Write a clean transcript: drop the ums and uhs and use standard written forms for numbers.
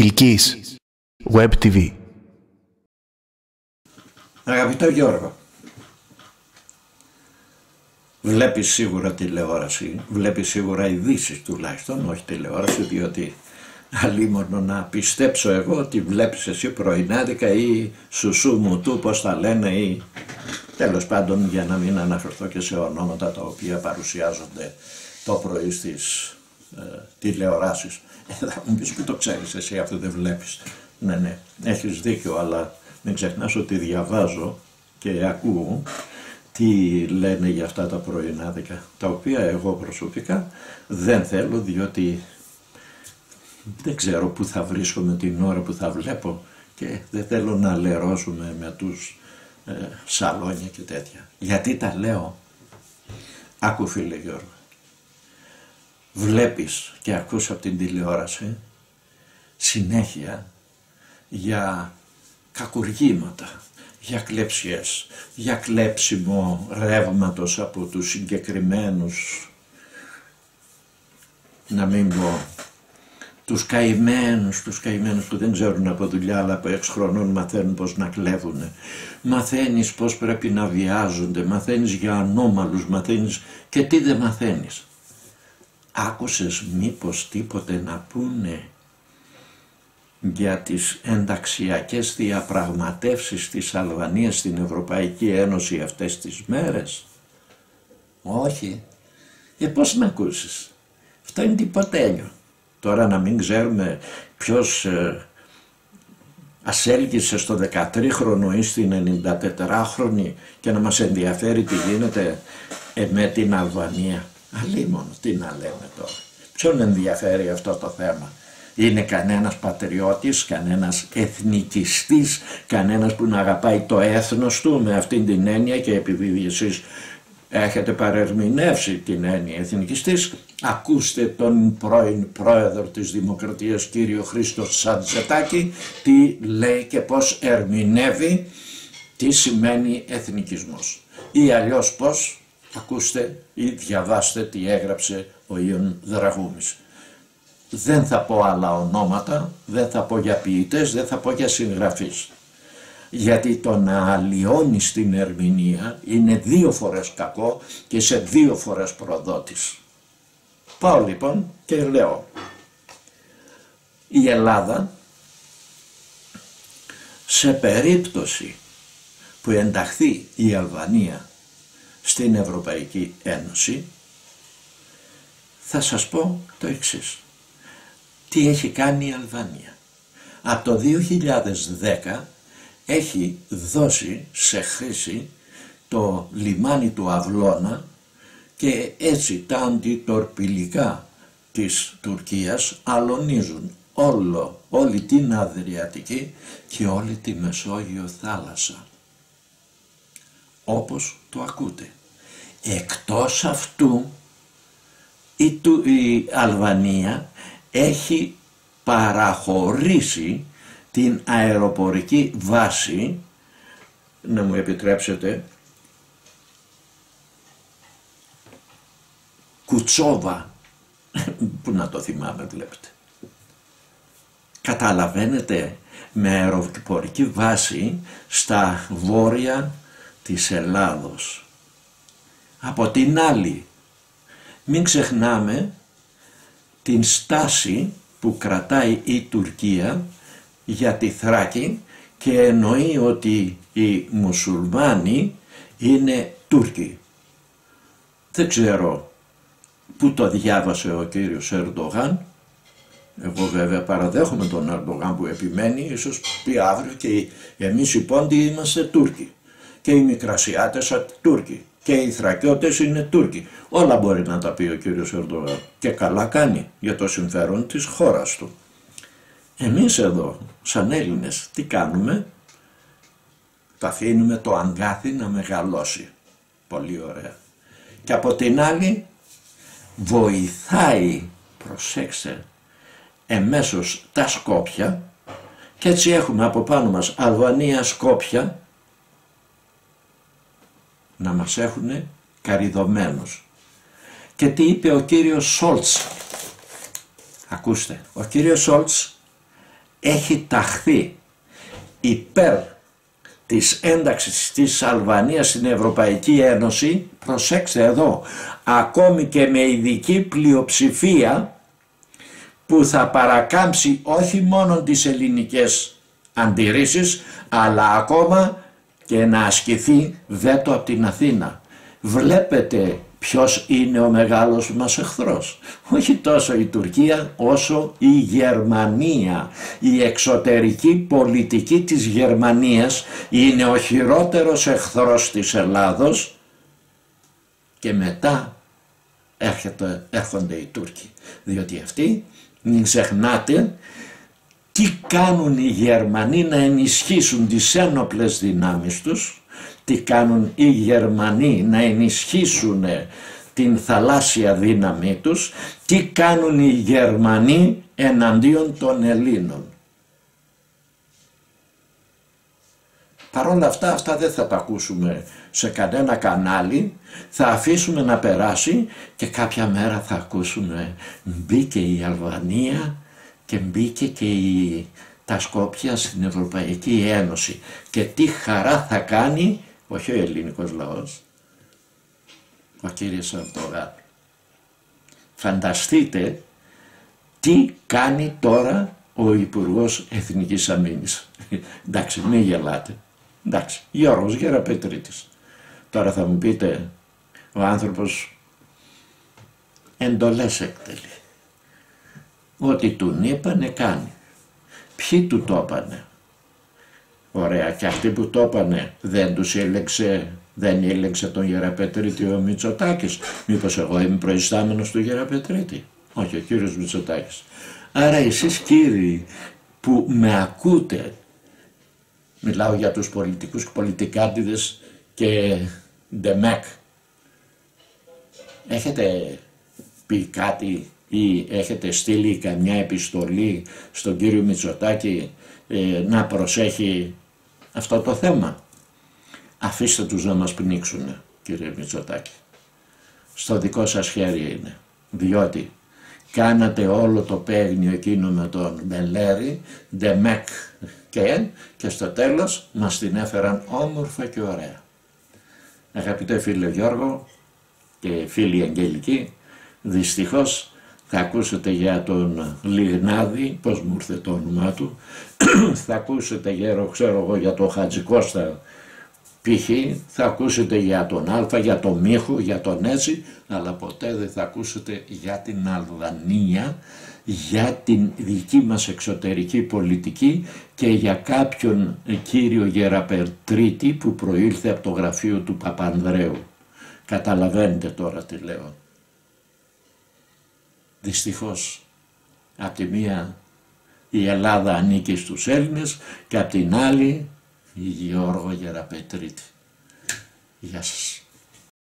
Κιλκής Web TV. Αγαπητό Γιώργο, βλέπεις σίγουρα τηλεόραση, βλέπεις σίγουρα ειδήσεις τουλάχιστον, όχι τηλεόραση, διότι αλίμονο να πιστέψω εγώ ότι βλέπεις εσύ πρωινάδικα ή σουσού μου του, πώς τα λένε, ή τέλος πάντων, για να μην αναφερθώ και σε ονόματα τα οποία παρουσιάζονται το πρωί στις τηλεοράσεις. Θα μου πεις που το ξέρεις εσύ, αυτό δεν βλέπεις. Ναι, έχεις δίκιο, αλλά μην ξεχνάς ότι διαβάζω και ακούω τι λένε για αυτά τα πρωινάδικα, τα οποία εγώ προσωπικά δεν θέλω, διότι δεν ξέρω πού θα βρίσκομαι την ώρα που θα βλέπω και δεν θέλω να λερώσουμε με τους σαλόνια και τέτοια. Γιατί τα λέω? Άκου φίλε Γιώργο, βλέπεις και ακούς από την τηλεόραση συνέχεια για κακουργήματα, για κλεψιές, για κλέψιμο ρεύματος από τους συγκεκριμένους, να μην πω, τους καημένους που δεν ξέρουν από δουλειά, αλλά από 6 χρονών μαθαίνουν πώς να κλέβουν. Μαθαίνεις πώς πρέπει να βιάζονται, μαθαίνεις για ανώμαλους, μαθαίνεις και τι δεν μαθαίνεις. Άκουσες μήπως τίποτε να πούνε για τις ενταξιακές διαπραγματεύσεις της Αλβανίας στην Ευρωπαϊκή Ένωση αυτές τις μέρες? Όχι. Πώς να ακούσεις? Αυτό είναι τυποτέλειο. Τώρα να μην ξέρουμε ποιος ασέλγησε στο 13χρονο ή στην 94χρονη και να μας ενδιαφέρει τι γίνεται με την Αλβανία. Αλίμονο, τι να λέμε τώρα. Ποιον ενδιαφέρει αυτό το θέμα? Είναι κανένας πατριώτης, κανένας εθνικιστής, κανένας που να αγαπάει το έθνος του με αυτήν την έννοια, και επειδή εσείς έχετε παρερμηνεύσει την έννοια εθνικιστής, ακούστε τον πρώην πρόεδρο της Δημοκρατίας κύριο Χρήστο Σαντζετάκη τι λέει και πώς ερμηνεύει τι σημαίνει εθνικισμός, ή αλλιώς πώς, ακούστε ή διαβάστε τι έγραψε ο Ιων Δραγούμης. Δεν θα πω άλλα ονόματα, δεν θα πω για ποιητές, δεν θα πω για συγγραφείς. Γιατί το να αλλοιώνεις την ερμηνεία είναι 2 φορές κακό και σε 2 φορές προδότης. Πάω λοιπόν και λέω, η Ελλάδα σε περίπτωση που ενταχθεί η Αλβανία στην Ευρωπαϊκή Ένωση, θα σας πω το εξής. Τι έχει κάνει η Αλβανία? Από το 2010 έχει δώσει σε χρήση το λιμάνι του Αυλώνα και έτσι τα αντιτορπιλικά της Τουρκίας αλωνίζουν όλη την Αδριατική και όλη τη Μεσόγειο θάλασσα. Όπως το ακούτε. Εκτός αυτού η Αλβανία έχει παραχωρήσει την αεροπορική βάση, να μου επιτρέψετε, Κουτσόβα, που να το θυμάμαι βλέπετε. Καταλαβαίνετε, με αεροπορική βάση στα βόρεια της Ελλάδος. Από την άλλη, μην ξεχνάμε την στάση που κρατάει η Τουρκία για τη Θράκη και εννοεί ότι οι μουσουλμάνοι είναι Τούρκοι. Δεν ξέρω πού το διάβασε ο κύριος Ερντογάν. Εγώ βέβαια παραδέχομαι τον Ερντογάν που επιμένει, ίσως πει αύριο και εμείς οι Πόντιοι είμαστε Τούρκοι και οι Μικρασιάτες Τούρκοι και οι Θρακιώτες είναι Τούρκοι. Όλα μπορεί να τα πει ο κύριος Ερντογάν και καλά κάνει για το συμφέρον της χώρας του. Εμείς εδώ σαν Έλληνες τι κάνουμε? Τα αφήνουμε το αγκάθι να μεγαλώσει. Πολύ ωραία. Και από την άλλη βοηθάει, προσέξτε, εμέσως τα Σκόπια, και έτσι έχουμε από πάνω μας Αλβανία, Σκόπια, να μας έχουν καριδωμένους. Και τι είπε ο κύριος Σόλτς? Ακούστε, ο κύριος Σόλτς έχει ταχθεί υπέρ της ένταξης της Αλβανίας στην Ευρωπαϊκή Ένωση, προσέξτε εδώ, ακόμη και με ειδική πλειοψηφία που θα παρακάμψει όχι μόνο τις ελληνικές αντιρρήσεις, αλλά ακόμα και να ασκηθεί βέτο από την Αθήνα. Βλέπετε ποιος είναι ο μεγάλος μας εχθρός. Όχι τόσο η Τουρκία όσο η Γερμανία. Η εξωτερική πολιτική της Γερμανίας είναι ο χειρότερος εχθρός της Ελλάδος και μετά έρχονται οι Τούρκοι. Διότι αυτοί, μην ξεχνάτε, τι κάνουν οι Γερμανοί να ενισχύσουν τις ένοπλες δυνάμεις τους, τι κάνουν οι Γερμανοί να ενισχύσουν την θαλάσσια δύναμή τους, τι κάνουν οι Γερμανοί εναντίον των Ελλήνων. Παρ' όλα αυτά δεν θα τα ακούσουμε σε κανένα κανάλι, θα αφήσουμε να περάσει και κάποια μέρα θα ακούσουμε μπήκε η Αλβανία και μπήκε και τα Σκόπια στην Ευρωπαϊκή Ένωση και τι χαρά θα κάνει, όχι ο ελληνικός λαός, ο κύριος Ερντογάν. Φανταστείτε τι κάνει τώρα ο Υπουργός Εθνικής Αμήνης. Εντάξει, μην γελάτε. Εντάξει, Γιώργος Γεραπετρίτης. Τώρα θα μου πείτε, ο άνθρωπος εντολές εκτελεί. Ό,τι του είπανε κάνει. Ποιοι του το είπανε? Ωραία, και αυτοί που το είπανε δεν τους έλεγξε, δεν έλεγξε τον Γεραπετρίτη ο Μητσοτάκης? Μήπως εγώ είμαι προϊστάμενος του Γεραπετρίτη? Όχι, ο κύριος Μητσοτάκης. Άρα εσείς κύριοι που με ακούτε, μιλάω για τους πολιτικούς και πολιτικάντιδες και ντεμεκ, έχετε πει κάτι ή έχετε στείλει καμιά επιστολή στον κύριο Μητσοτάκη να προσέχει αυτό το θέμα? Αφήστε τους να μας πνίξουν, κύριε Μητσοτάκη. Στο δικό σας χέρι είναι, διότι κάνατε όλο το παίγνιο εκείνο με τον Μπελέρη, ντεμεκ και στο τέλος μας την έφεραν όμορφα και ωραία. Αγαπητέ φίλε Γιώργο και φίλοι Αγγελικοί, δυστυχώς θα ακούσετε για τον Λιγνάδη, πώς μου ήρθε το όνομά του, θα ακούσετε ξέρω εγώ για τον Χατζικώστα π.χ., θα ακούσετε για τον Άλφα, για τον Μίχο, για τον Έτσι, αλλά ποτέ δεν θα ακούσετε για την Αλβανία, για την δική μας εξωτερική πολιτική και για κάποιον κύριο Γεραπετρίτη που προήλθε από το γραφείο του Παπανδρέου. Καταλαβαίνετε τώρα τι λέω. Δυστυχώς, από τη μία η Ελλάδα ανήκει στους Έλληνες και από την άλλη η Γιώργο Γεραπετρίτη. Γεια σας.